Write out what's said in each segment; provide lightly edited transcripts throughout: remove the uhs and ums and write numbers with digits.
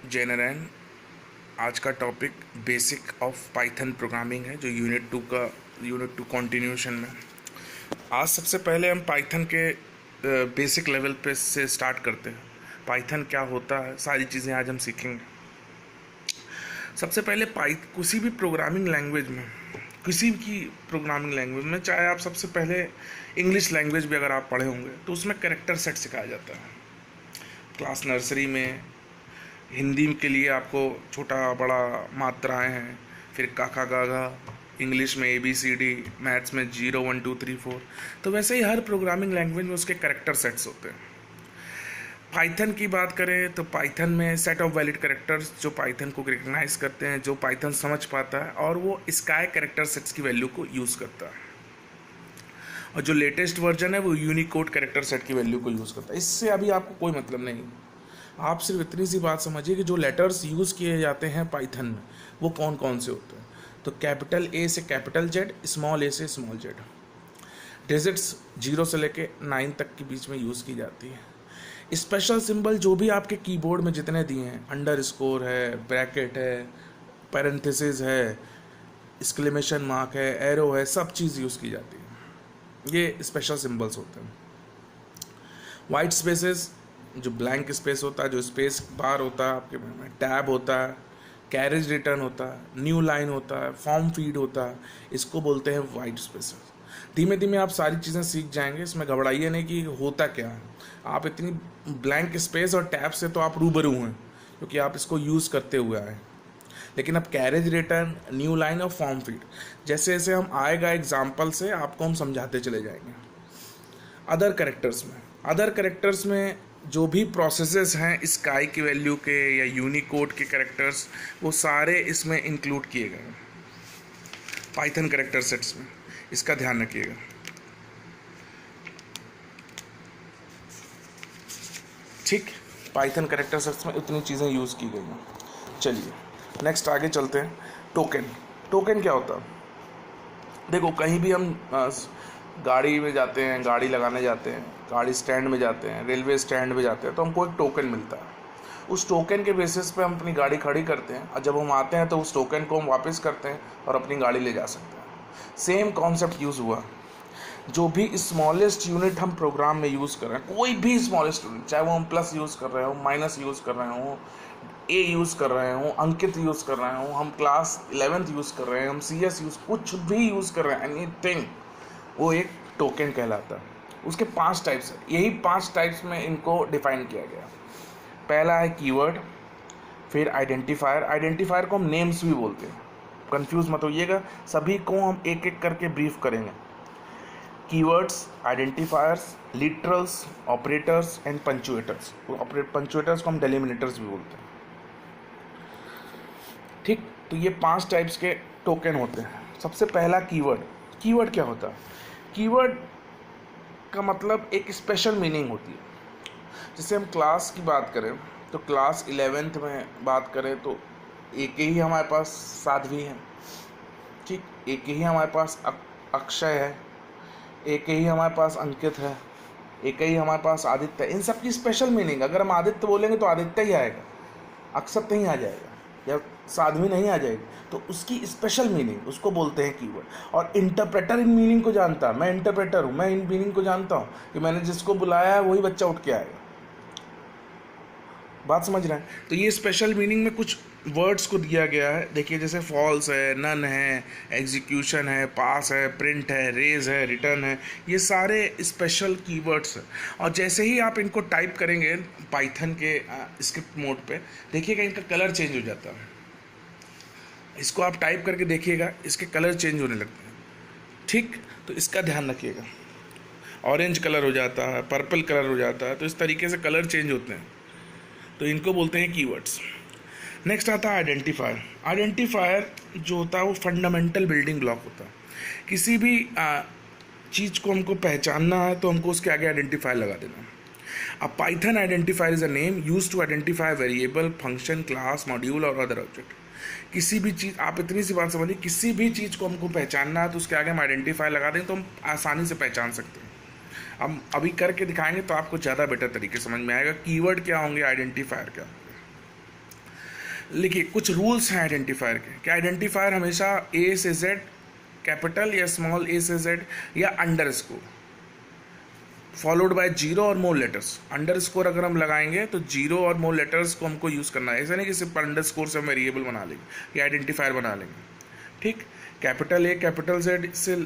जय नारायण। आज का topic basic of Python programming है, जो यूनिट टू कंटिन्यूशन में। आज सबसे पहले हम पाइथन के बेसिक लेवल पे से स्टार्ट करते हैं। पाइथन क्या होता है, सारी चीज़ें आज हम सीखेंगे। सबसे पहले किसी भी प्रोग्रामिंग लैंग्वेज में, चाहे आप सबसे पहले इंग्लिश लैंग्वेज भी अगर आप पढ़े होंगे तो उसमें कैरेक्टर सेट सिखाया जाता है। क्लास नर्सरी में हिंदी के लिए आपको छोटा बड़ा मात्राएं हैं, फिर काका गागा, इंग्लिश में ABCD, मैथ्स में 0 1 2 3 4। तो वैसे ही हर प्रोग्रामिंग लैंग्वेज में उसके कैरेक्टर सेट्स होते हैं। पाइथन की बात करें तो पाइथन में सेट ऑफ वैलिड कैरेक्टर्स जो पाइथन को रिकग्नाइज करते हैं, जो पाइथन समझ पाता है, और वो स्काई कैरेक्टर सेट्स की वैल्यू को यूज़ करता है। और जो लेटेस्ट वर्जन है वो यूनिकोड कैरेक्टर सेट की वैल्यू को यूज़ करता है। इससे अभी आपको कोई मतलब नहीं। आप सिर्फ इतनी सी बात समझिए कि जो लेटर्स यूज़ किए जाते हैं पाइथन में वो कौन कौन से होते हैं। तो कैपिटल A से कैपिटल Z, स्मॉल a से स्मॉल z। डिजिट्स 0 से लेके 9 तक के बीच में यूज़ की जाती है। स्पेशल सिंबल जो भी आपके कीबोर्ड में जितने दिए हैं, अंडरस्कोर है, ब्रैकेट है, पैरेंथेसिस है, एक्सक्लेमेशन मार्क है, एरो है, सब चीज़ यूज़ की जाती है। ये स्पेशल सिंबल्स होते हैं। वाइट स्पेसेस, जो ब्लैंक स्पेस होता है, जो स्पेस बार होता है आपके में, टैब होता है, कैरेज रिटर्न होता है, न्यू लाइन होता है, फॉर्म फीड होता है, इसको बोलते हैं वाइट स्पेसेस। धीमे धीमे आप सारी चीज़ें सीख जाएंगे, इसमें घबराइए नहीं कि होता क्या है। आप इतनी ब्लैंक स्पेस और टैब से तो आप रूबरू हैं क्योंकि आप इसको यूज़ करते हुए आए। लेकिन अब कैरेज रिटर्न, न्यू लाइन और फॉर्म फीड, जैसे जैसे हम आएगा एग्जाम्पल से आपको हम समझाते चले जाएंगे। अदर करेक्टर्स में जो भी प्रोसेसेस हैं स्काई की वैल्यू के या यूनिकोड के करेक्टर्स, वो सारे इसमें इंक्लूड किए गए हैं पाइथन करेक्टर सेट्स में। इसका ध्यान रखिएगा। ठीक, पाइथन करेक्टर सेट्स में इतनी चीज़ें यूज़ की गई हैं। चलिए नेक्स्ट आगे चलते हैं। टोकन क्या होता है? देखो, कहीं भी हम गाड़ी में जाते हैं, गाड़ी लगाने जाते हैं, गाड़ी स्टैंड में जाते हैं, रेलवे स्टैंड में जाते हैं, तो हमको एक टोकन मिलता है। उस टोकन के बेसिस पे हम अपनी गाड़ी खड़ी करते हैं और जब हम आते हैं तो उस टोकन को हम वापस करते हैं और अपनी गाड़ी ले जा सकते हैं। सेम कॉन्सेप्ट यूज़ हुआ। जो भी स्मॉलेस्ट यूनिट हम प्रोग्राम में यूज़ कर रहे हैं, कोई भी स्मॉलेस्ट यूनिट, चाहे वो हम प्लस यूज़ कर रहे हो, माइनस यूज़ कर रहे हो, ए यूज़ कर रहे हो, अंकित यूज़ कर रहे हो, हम क्लास 11th यूज़ कर रहे हैं, हम CS यूज़, कुछ भी यूज़ कर रहे हैं, एनीथिंग, वो एक टोकन कहलाता है। उसके 5 टाइप्स है। यही 5 टाइप्स में इनको डिफाइन किया गया। पहला है कीवर्ड, फिर आइडेंटिफायर को हम नेम्स भी बोलते हैं, कंफ्यूज मत होइएगा, सभी को हम एक एक करके ब्रीफ करेंगे। Keywords, identifiers, literals, operators and punctuators. Punctuators को हम डेलिमिनेटर्स भी बोलते हैं। ठीक, तो ये 5 टाइप्स के टोकन होते हैं। सबसे पहला कीवर्ड क्या होता है? कीवर्ड का मतलब एक स्पेशल मीनिंग होती है। जैसे हम क्लास की बात करें तो क्लास 11th में बात करें तो एक ही हमारे पास साध्वी है। ठीक, एक ही हमारे पास अक्षय है, एक ही हमारे पास अंकित है, एक ही हमारे पास आदित्य है। इन सब की स्पेशल मीनिंग, अगर हम आदित्य बोलेंगे तो आदित्य ही आएगा, अक्षत नहीं आ जाएगा या साध्वी नहीं आ जाएगी, तो उसकी स्पेशल मीनिंग, उसको बोलते हैं कीवर्ड। और इंटरप्रेटर इन मीनिंग को जानता है। मैं इंटरप्रेटर हूँ, मैं इन मीनिंग को जानता हूँ कि मैंने जिसको बुलाया है वही बच्चा उठ के आएगा। बात समझ रहे हैं? तो ये स्पेशल मीनिंग में कुछ वर्ड्स को दिया गया है। देखिए, जैसे फॉल्स है, नन है, एग्जीक्यूशन है, पास है, प्रिंट है, रेज है, रिटर्न है, ये सारे स्पेशल कीवर्ड्स हैं। और जैसे ही आप इनको टाइप करेंगे पाइथन के स्क्रिप्ट मोड पे, देखिएगा इनका कलर चेंज हो जाता है। इसको आप टाइप करके देखिएगा, इसके कलर चेंज होने लगते हैं। ठीक, तो इसका ध्यान रखिएगा। ऑरेंज कलर हो जाता है, पर्पल कलर हो जाता है, तो इस तरीके से कलर चेंज होते हैं, तो इनको बोलते हैं कीवर्ड्स। नेक्स्ट आता है आइडेंटिफायर जो होता है वो फंडामेंटल बिल्डिंग ब्लॉक होता है। किसी भी चीज़ को हमको पहचानना है तो हमको उसके आगे आइडेंटिफायर लगा देना। अब Python identifier is a name use to identify variable, function, class, module और अदर ऑब्जेक्ट। किसी भी चीज़, आप इतनी सी बात समझिए, किसी भी चीज़ को हमको पहचानना है तो उसके आगे हम आइडेंटिफायर लगा दें तो हम आसानी से पहचान सकते हैं। हम अभी करके दिखाएंगे तो आपको ज़्यादा बेटर तरीके समझ में आएगा कीवर्ड क्या होंगे, आइडेंटिफायर क्या होंगे। देखिए कुछ रूल्स हैं आइडेंटिफायर के, कि आइडेंटिफायर हमेशा ए से जेड, कैपिटल या स्मॉल ए से जेड या under score followed by zero और मोर लेटर्स। अंडर स्कोर अगर हम लगाएंगे तो जीरो और मोर लेटर्स को हमको यूज़ करना है, ऐसा नहीं कि सिर्फ अंडर स्कोर से हम वेरिएबल बना लेंगे या आइडेंटिफायर बना लेंगे। ठीक, कैपिटल ए कैपिटल जेड से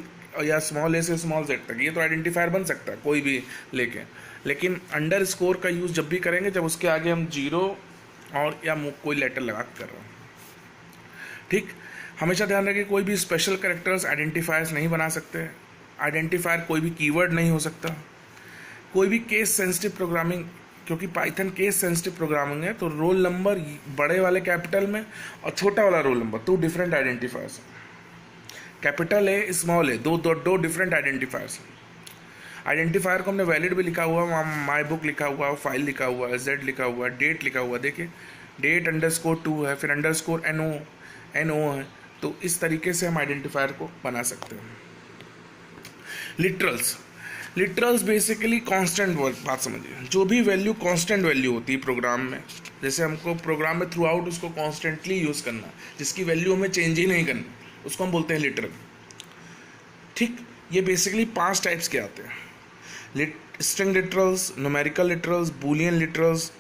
या स्मॉल ए से स्मॉल जेड तक ये तो आइडेंटिफायर बन सकता है कोई भी लेके, लेकिन अंडर स्कोर का यूज़ जब भी करेंगे जब उसके आगे हम जीरो और या कोई लेटर लगा कर रहे हैं। ठीक, हमेशा ध्यान रखिए कोई भी स्पेशल कैरेक्टर्स आइडेंटिफायर्स नहीं बना सकते। आइडेंटिफायर कोई भी कीवर्ड नहीं हो सकता। कोई भी केस सेंसिटिव प्रोग्रामिंग, क्योंकि पाइथन केस सेंसिटिव प्रोग्रामिंग है, तो रोल नंबर बड़े वाले कैपिटल में और छोटा वाला रोल नंबर, दो डिफरेंट आइडेंटिफायर्स। कैपिटल है स्मॉल है, दो डिफरेंट आइडेंटिफायर्स। आइडेंटिफायर को हमने वैलिड भी लिखा हुआ, माई बुक लिखा हुआ, फाइल लिखा हुआ, जेड लिखा हुआ, डेट लिखा हुआ, देखिए डेट अंडरस्कोर 2 है, फिर अंडरस्कोर एन ओ है। तो इस तरीके से हम आइडेंटिफायर को बना सकते हैं। लिटरल्स बेसिकली कांस्टेंट बात समझिए, जो भी वैल्यू कांस्टेंट वैल्यू होती है प्रोग्राम में, जैसे हमको प्रोग्राम में थ्रू आउट उसको कांस्टेंटली यूज़ करना, जिसकी वैल्यू हमें चेंज ही नहीं करनी, उसको हम बोलते हैं लिटरल। ठीक, ये बेसिकली 5 टाइप्स के आते हैं, string literals, numerical literals, Boolean literals,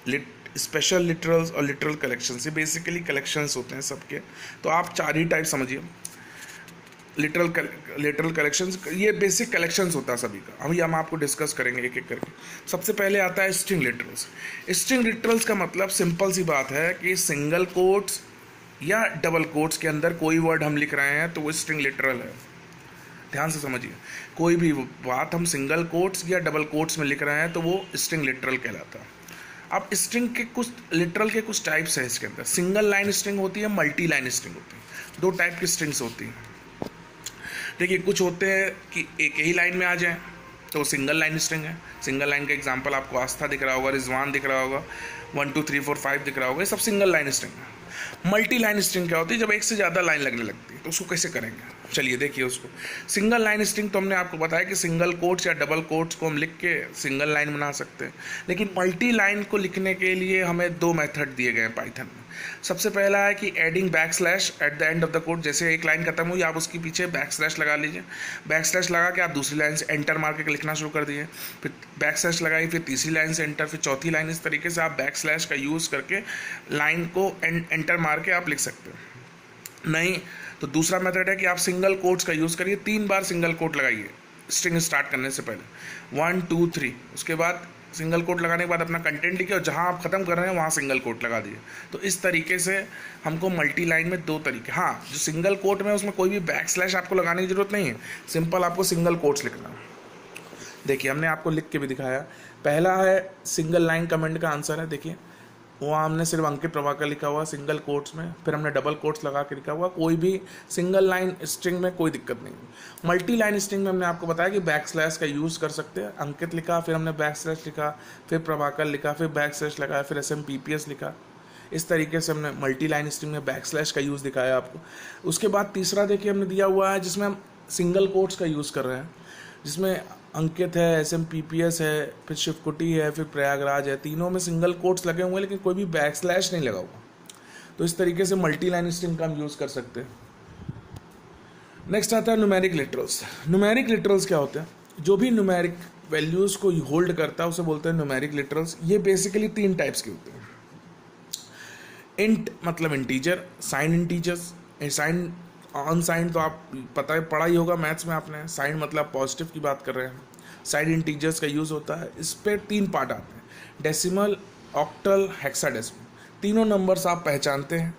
special literals और लिटरल कलेक्शंस। ये बेसिकली कलेक्शंस होते हैं सबके, तो आप 4 ही टाइप समझिए। लिटरल कलेक्शंस, ये बेसिक कलेक्शंस होता है सभी का। हम आपको डिस्कस करेंगे एक एक करके। सबसे पहले आता है स्ट्रिंग लिटरल्स। स्ट्रिंग लिटरल्स का मतलब सिंपल सी बात है कि सिंगल कोट्स या डबल कोट्स के अंदर कोई वर्ड हम लिख रहे हैं तो वो स्ट्रिंग लिटरल है। ध्यान से समझिए, कोई भी बात हम सिंगल कोट्स या डबल कोट्स में लिख रहे हैं तो वो स्ट्रिंग लिटरल कहलाता है। अब स्ट्रिंग के कुछ लिटरल के कुछ टाइप्स हैं इसके अंदर। सिंगल लाइन स्ट्रिंग होती है, मल्टी लाइन स्ट्रिंग होती है। 2 टाइप की स्ट्रिंग्स होती हैं। देखिए कुछ होते हैं कि एक ही लाइन में आ जाए तो सिंगल लाइन स्ट्रिंग है। सिंगल लाइन का एग्जांपल आपको आस्था दिख रहा होगा, रिजवान दिख रहा होगा, 1 2 3 4 5 दिख रहा होगा, ये सब सिंगल लाइन स्ट्रिंग है। मल्टी लाइन स्ट्रिंग क्या होती है? जब एक से ज़्यादा लाइन लगने लगती है। तो उसको कैसे करेंगे, चलिए देखिए उसको। सिंगल लाइन स्ट्रिंग तो हमने आपको बताया कि सिंगल कोट्स या डबल कोट्स को हम लिख के सिंगल लाइन बना सकते हैं, लेकिन मल्टी लाइन को लिखने के लिए हमें 2 मेथड दिए गए हैं पाइथन में। सबसे पहला है कि adding backslash at the end of the code. जैसे एक लाइन खत्म हुई, आप उसके पीछे बैकस्लैश लगा लीजिए। बैकस्लैश लगा के आप दूसरी लाइन से एंटर मार के लिखना शुरू कर दिए, फिर बैकस्लैश लगाई, फिर तीसरी लाइन से एंटर, फिर चौथी लाइन। इस तरीके से आप बैकस्लैश का यूज़ करके लाइन को एंटर मार के आप लिख सकते हो। नहीं तो दूसरा मेथड है कि आप सिंगल कोट्स का यूज़ करिए। 3 बार सिंगल कोट लगाइए स्ट्रिंग स्टार्ट करने से पहले, 1 2 3। उसके बाद सिंगल कोट लगाने के बाद अपना कंटेंट लिखिए और जहाँ आप ख़त्म कर रहे हैं वहाँ सिंगल कोट लगा दिए। तो इस तरीके से हमको मल्टी लाइन में 2 तरीके। हाँ, जो सिंगल कोट में उसमें कोई भी बैक स्लैश आपको लगाने की ज़रूरत नहीं है, सिंपल आपको सिंगल कोट्स लिखना। देखिए हमने आपको लिख के भी दिखाया। पहला है सिंगल लाइन कमेंट का आंसर है, देखिए वहाँ हमने सिर्फ अंकित प्रभाकर लिखा हुआ सिंगल कोट्स में, फिर हमने डबल कोट्स लगा के लिखा हुआ। कोई भी सिंगल लाइन स्ट्रिंग में कोई दिक्कत नहीं। मल्टी लाइन स्ट्रिंग में हमने आपको बताया कि बैक स्लैश का यूज़ कर सकते हैं। अंकित लिखा, फिर हमने बैक स्लैश लिखा, फिर प्रभाकर लिखा, फिर बैक स्लैश लगाया, फिर SMPPS लिखा। इस तरीके से हमने मल्टी लाइन स्ट्रिंग में बैक स्लैश का यूज़ दिखाया आपको। उसके बाद तीसरा देखिए हमने दिया हुआ है जिसमें हम सिंगल कोट्स का यूज़ कर रहे हैं, जिसमें अंकित है, SMPPS है, फिर शिवकुटी है, फिर प्रयागराज है। तीनों में सिंगल कोट्स लगे हुए हैं लेकिन कोई भी बैक स्लैश नहीं लगा हुआ। तो इस तरीके से मल्टी लाइन स्ट्रिंग का हम यूज़ कर सकते हैं। नेक्स्ट आता है न्यूमेरिक लिटरल्स। न्यूमेरिक लिटरल्स क्या होते हैं? जो भी न्यूमेरिक वैल्यूज़ को होल्ड करता है उसे बोलते हैं न्यूमेरिक लिटरल्स। ये बेसिकली 3 टाइप्स के होते हैं। इंट मतलब integer, sign integers, sign unsign तो आप पढ़ा ही होगा मैथ्स में आपने। साइन मतलब पॉजिटिव की बात कर रहे हैं। साइन इंटीजर्स का यूज़ होता है। इस पर 3 पार्ट आते हैं, डेसिमल, ऑक्टल, हेक्साडेसिमल। तीनों नंबर्स आप पहचानते हैं।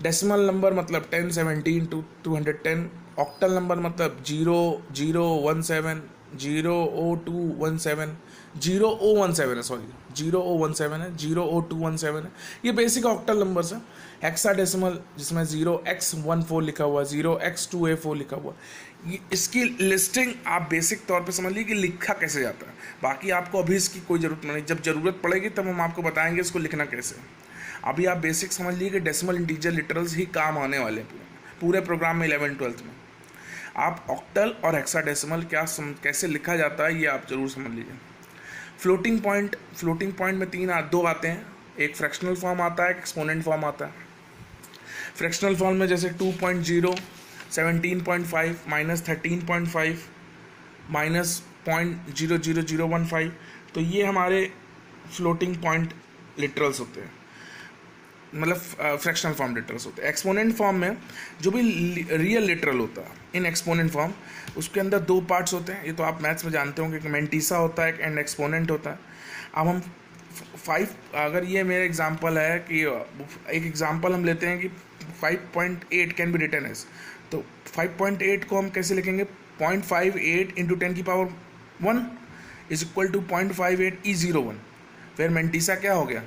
डेसिमल नंबर मतलब 10, 17 to 210। ऑक्टल नंबर मतलब 0 0 1 7 0 0 2 1 7 0 0 1 7 है, सॉरी 0 0 1 7 है, 0 0 2 1 7 है। ये बेसिक ऑक्टल नंबर्स है। हेक्साडेसिमल जिसमें 0x14 लिखा हुआ, 0x2A4 लिखा हुआ। ये इसकी लिस्टिंग आप बेसिक तौर पे समझ लीजिए कि लिखा कैसे जाता है। बाकी आपको अभी इसकी कोई ज़रूरत नहीं, जब ज़रूरत पड़ेगी तब हम आपको बताएंगे इसको लिखना कैसे। अभी आप बेसिक समझ लीजिए कि डेसिमल इंटीजर लिटरल्स ही काम आने वाले हैं पूरे प्रोग्राम में 11 12 में। आप ऑक्टल और हेक्साडेसिमल कैसे लिखा जाता है ये आप ज़रूर समझ लीजिए। फ्लोटिंग पॉइंट में 2 आते हैं। एक फ्रैक्शनल फॉर्म आता है, एक एक्सपोनेंट फॉर्म आता है। फ्रैक्शनल फॉर्म में जैसे 2.0, 17.5, -13.5, -0.00015, तो ये हमारे फ्लोटिंग पॉइंट लिटरल्स होते हैं, मतलब फ्रैक्शनल फॉर्म लिटरल्स होते हैं। एक्सपोनेंट फॉर्म में जो भी रियल लिटरल होता है इन एक्सपोनेंट फॉर्म, उसके अंदर दो पार्ट्स होते हैं, ये तो आप मैथ्स में जानते होंगे कि मैंटीसा होता है एंड एक्सपोनेंट होता है। अब हम 5, अगर ये मेरा एग्जांपल है कि एक एग्जांपल हम लेते हैं कि 5.8 कैन बी रिटन एज, तो 5.8 को हम कैसे लिखेंगे, 0.58 into 10⁻1 is equal to 0.58 E01, फिर मैंटीसा क्या हो गया,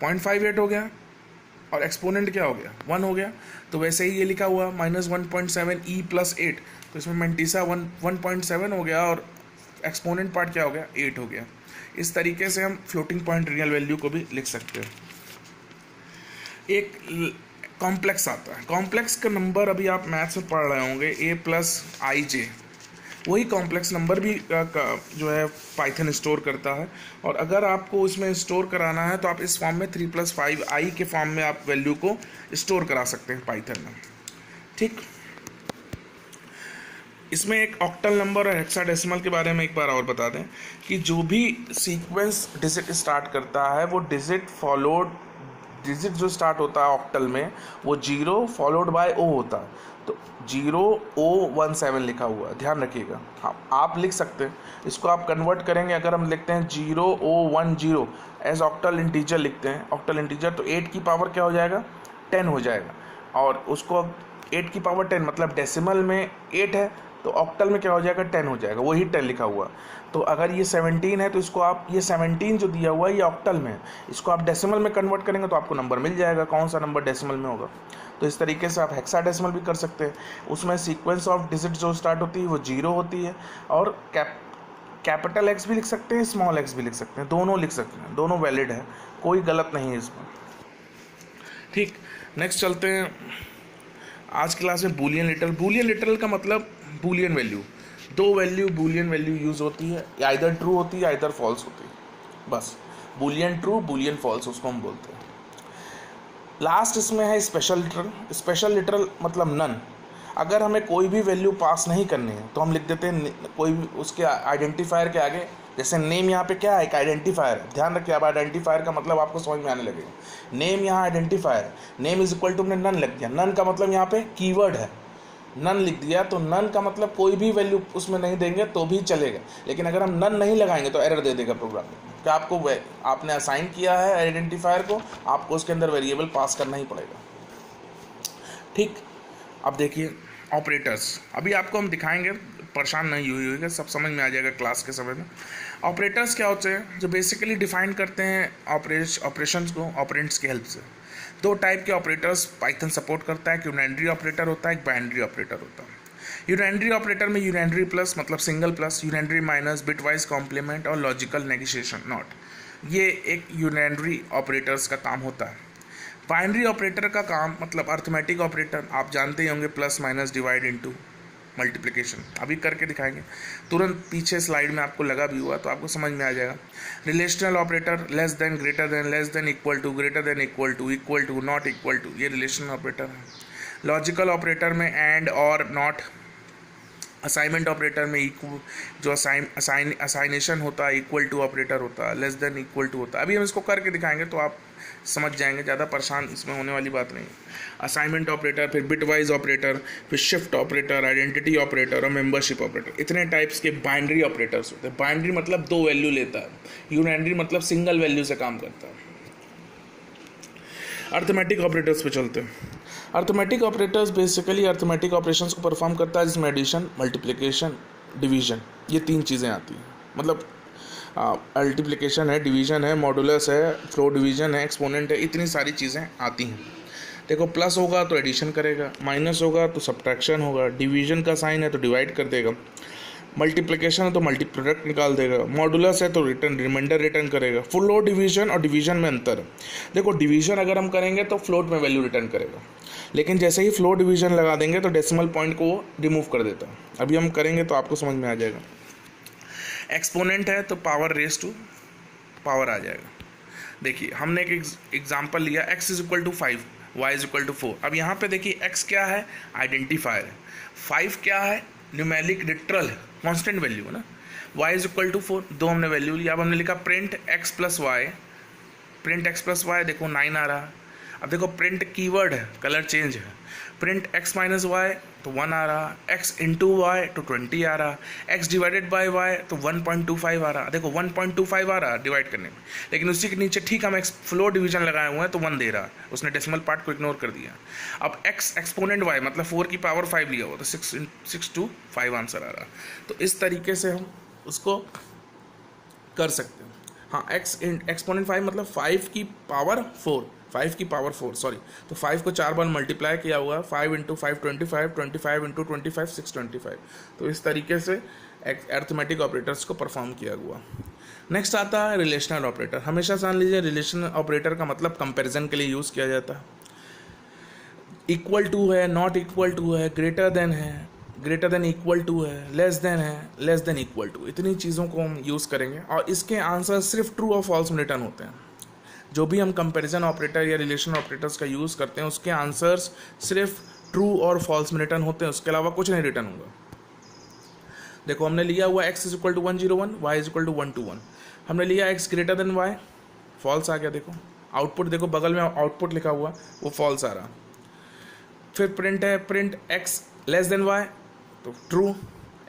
0.58 हो गया और एक्सपोनेंट क्या हो गया, 1 हो गया। तो वैसे ही ये लिखा हुआ -1.7 E + 8, तो इसमें मैंटीसा 1.7 हो गया और एक्सपोनेंट पार्ट क्या हो गया, 8 हो गया। इस तरीके से हम फ्लोटिंग पॉइंट रियल वैल्यू को भी लिख सकते हैं। एक कॉम्प्लेक्स आता है, कॉम्प्लेक्स का नंबर अभी आप मैथ्स में पढ़ रहे होंगे, A+IJ, वही कॉम्प्लेक्स नंबर भी जो है पाइथन स्टोर करता है। और अगर आपको इसमें स्टोर कराना है तो आप इस फॉर्म में 3+5i के फॉर्म में आप वैल्यू को स्टोर करा सकते हैं पाइथन में। ठीक, इसमें एक ऑक्टल नंबर और हेक्साडेसिमल के बारे में एक बार और बता दें कि जो भी सीक्वेंस डिजिट स्टार्ट करता है वो डिजिट जो स्टार्ट होता है ऑक्टल में वो 0 फॉलोड बाय O होता है। तो 0O17 लिखा हुआ है, ध्यान रखिएगा। हाँ, आप लिख सकते हैं, इसको आप कन्वर्ट करेंगे। अगर हम लिखते हैं 0O10 एज ऑक्टल इंटीजर लिखते हैं, ऑक्टल इंटीजर, तो 8 की पावर क्या हो जाएगा, 10 हो जाएगा। और उसको 8 की पावर 10 मतलब डेसिमल में 8 है, तो ऑक्टल में क्या हो जाएगा, 10 हो जाएगा, वही 10 लिखा हुआ। तो अगर ये 17 है तो इसको आप, ये 17 जो दिया हुआ है ये ऑक्टल में है, इसको आप डेसिमल में कन्वर्ट करेंगे तो आपको नंबर मिल जाएगा, कौन सा नंबर डेसिमल में होगा। तो इस तरीके से आप हेक्साडेसिमल भी कर सकते हैं। उसमें सीक्वेंस ऑफ डिजिट जो स्टार्ट होती है वो 0 होती है, और कैपिटल X भी लिख सकते हैं, स्मॉल x भी लिख सकते हैं, दोनों लिख सकते हैं, दोनों वैलिड है, कोई गलत नहीं है इसमें। ठीक, नेक्स्ट चलते हैं आज क्लास में बूलियन लिटरल। बूलियन लिटरल का मतलब बूलियन वैल्यू, दो वैल्यू बूलियन वैल्यू यूज़ होती है, या इधर ट्रू होती है या इधर फॉल्स होती है, बस बूलियन ट्रू बूलियन फॉल्स उसको हम बोलते हैं। लास्ट इसमें है स्पेशल लिटरल। स्पेशल लिटरल मतलब नन। अगर हमें कोई भी वैल्यू पास नहीं करनी है तो हम लिख देते हैं कोई भी उसके आइडेंटिफायर के आगे, जैसे नेम यहाँ पे क्या है, एक आइडेंटिफायर है, ध्यान रखिए। अब आइडेंटिफायर का मतलब आपको समझ में आने लगेगा। नेम यहाँ identifier, name is equal to हमने नन लिख दिया, नन का मतलब यहाँ पे कीवर्ड है, नन लिख दिया, तो नन का मतलब कोई भी वैल्यू उसमें नहीं देंगे तो भी चलेगा, लेकिन अगर हम नन नहीं लगाएंगे तो एरर दे देगा प्रोग्राम कि आपको आपने असाइन किया है आइडेंटिफायर को, आपको उसके अंदर वेरिएबल पास करना ही पड़ेगा। ठीक, अब देखिए ऑपरेटर्स, अभी आपको हम दिखाएंगे, परेशान नहीं हुई होगा, सब समझ में आ जाएगा क्लास के समय में। ऑपरेटर्स क्या होते हैं, जो बेसिकली डिफाइन करते हैं ऑपरेशंस को ऑपरेंड्स की हेल्प से। दो टाइप के ऑपरेटर्स पाइथन सपोर्ट करता है, एक यूनिनरी ऑपरेटर होता है, एक बाइनरी ऑपरेटर होता है। यूनिनरी ऑपरेटर में यूनिनरी प्लस मतलब single plus, unary minus, bitwise complement और लॉजिकल नेगोशिएशन नॉट, ये एक यूनिनरी ऑपरेटर्स का काम होता है। बाइनरी ऑपरेटर का काम मतलब अर्थमेटिक ऑपरेटर, आप जानते ही होंगे, plus minus divide into multiplication, अभी करके दिखाएंगे, तुरंत पीछे स्लाइड में आपको लगा भी हुआ तो आपको समझ में आ जाएगा। Relational operator, less than, greater than, less than, equal to, greater than, equal to, not equal to, ये रिलेशनल ऑपरेटर है। लॉजिकल ऑपरेटर में एंड और नॉट। असाइनमेंट ऑपरेटर में जो असाइनेशन होता है इक्वल टू ऑपरेटर होता है, लेस देन इक्वल टू होता है। अभी हम इसको करके दिखाएंगे तो आप समझ जाएंगे, ज़्यादा परेशान इसमें होने वाली बात नहीं। असाइनमेंट ऑपरेटर, फिर बिटवाइज ऑपरेटर, फिर शिफ्ट ऑपरेटर, आइडेंटिटी ऑपरेटर और मेंबरशिप ऑपरेटर, इतने टाइप्स के बाइनरी ऑपरेटर्स होते हैं। बाइनरी मतलब दो वैल्यू लेता है, यूनिनरी मतलब सिंगल वैल्यू से काम करता है। अर्थमेटिक ऑपरेटर्स पे चलते हैं। Arithmetic operators basically arithmetic operations को परफॉर्म करता है, जिसमें एडिशन, मल्टीप्लिकेशन, डिवीजन, ये तीन चीज़ें आती हैं। मतलब मल्टीप्लिकेशन है, डिवीजन है, मॉडुलस है, फ्लो डिवीजन है, एक्सपोनेंट है, इतनी सारी चीज़ें आती हैं। देखो, प्लस होगा तो एडिशन करेगा, माइनस होगा तो सब्ट्रैक्शन होगा, डिवीजन का साइन है तो डिवाइड कर देगा, मल्टीप्लिकेशन है तो मल्टी प्रोडक्ट निकाल देगा, मॉडुलस है तो रिमाइंडर रिटर्न करेगा। फ्लो डिवीजन और डिवीजन में अंतर है। देखो, डिवीजन अगर हम करेंगे तो फ्लोट में वैल्यू रिटर्न करेगा, लेकिन जैसे ही फ्लो डिवीजन लगा देंगे तो डेसिमल पॉइंट को रिमूव कर देता है। अभी हम करेंगे तो आपको समझ में आ जाएगा। एक्सपोनेंट है तो पावर रेस टू पावर आ जाएगा। देखिए, हमने एक एग्जांपल लिया, x is equal to 5, y is equal to 4। अब यहाँ पे देखिए x क्या है, आइडेंटिफायर है, 5 क्या है, न्यूमेरिक लिटरल कांस्टेंट वैल्यू है ना, y इज इक्वल टू 4, दो हमने वैल्यू लिया। अब हमने लिखा print x plus y, print x plus y, देखो 9 आ रहा। अब देखो प्रिंट कीवर्ड है, कलर चेंज है, प्रिंट x माइनस वाई तो 1 आ रहा, x इंटू वाई तो 20 आ रहा, x डिवाइडेड बाई वाई तो 1.25 आ रहा। देखो 1.25 आ रहा डिवाइड करने में, लेकिन उसी के नीचे ठीक हम x फ्लोर डिवीजन लगाए हुए हैं तो 1 दे रहा, उसने डेसिमल पार्ट को इग्नोर कर दिया। अब x एक्सपोनेंट y मतलब 4 की पावर 5 लिया हुआ तो 6 to 5 आंसर आ रहा। तो इस तरीके से हम उसको कर सकते हैं। हाँ, x एक्सपोनेंट 5 मतलब 5 की पावर 4, 5 की पावर 4 सॉरी, तो 5 को 4 बार मल्टीप्लाई किया हुआ, 5 इंटू 5 25, 25 इंटू 25 625। तो इस तरीके से अरिथमेटिक ऑपरेटर्स को परफॉर्म किया हुआ। नेक्स्ट आता है रिलेशनल ऑपरेटर। हमेशा जान लीजिए रिलेशनल ऑपरेटर का मतलब कंपैरिजन के लिए यूज़ किया जाता है। इक्वल टू है, नॉट इक्वल टू है, ग्रेटर देन है, ग्रेटर देन इक्वल टू है, लेस देन है, लेस देन इक्वल टू, इतनी चीज़ों को हम यूज़ करेंगे और इसके आंसर सिर्फ ट्रू और फॉल्स में रिटर्न होते हैं। जो भी हम कंपैरिजन ऑपरेटर या रिलेशन ऑपरेटर्स का यूज़ करते हैं उसके आंसर्स सिर्फ ट्रू और फॉल्स में रिटर्न होते हैं, उसके अलावा कुछ नहीं रिटर्न होगा। देखो हमने लिया हुआ x is equal to 101, y is equal to 121, हमने लिया x greater than y, false आ गया। देखो आउटपुट, देखो बगल में आउटपुट लिखा हुआ वो फॉल्स आ रहा। फिर प्रिंट है, print x less than y तो true,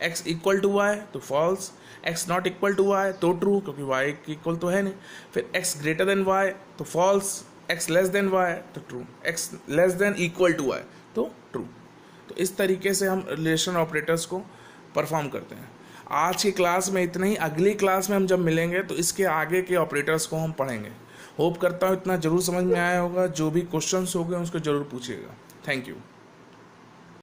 x equal to y तो false, x not equal to y तो ट्रू क्योंकि y इक्वल तो है नहीं। फिर x ग्रेटर देन y तो false, x less than y तो true, x less than equal to y तो ट्रू। तो इस तरीके से हम रिलेशन ऑपरेटर्स को परफॉर्म करते हैं। आज की क्लास में इतना ही, अगली क्लास में हम जब मिलेंगे तो इसके आगे के ऑपरेटर्स को हम पढ़ेंगे। होप करता हूँ इतना ज़रूर समझ में आया होगा। जो भी क्वेश्चंस हो गए उसको ज़रूर पूछिएगा। Thank you.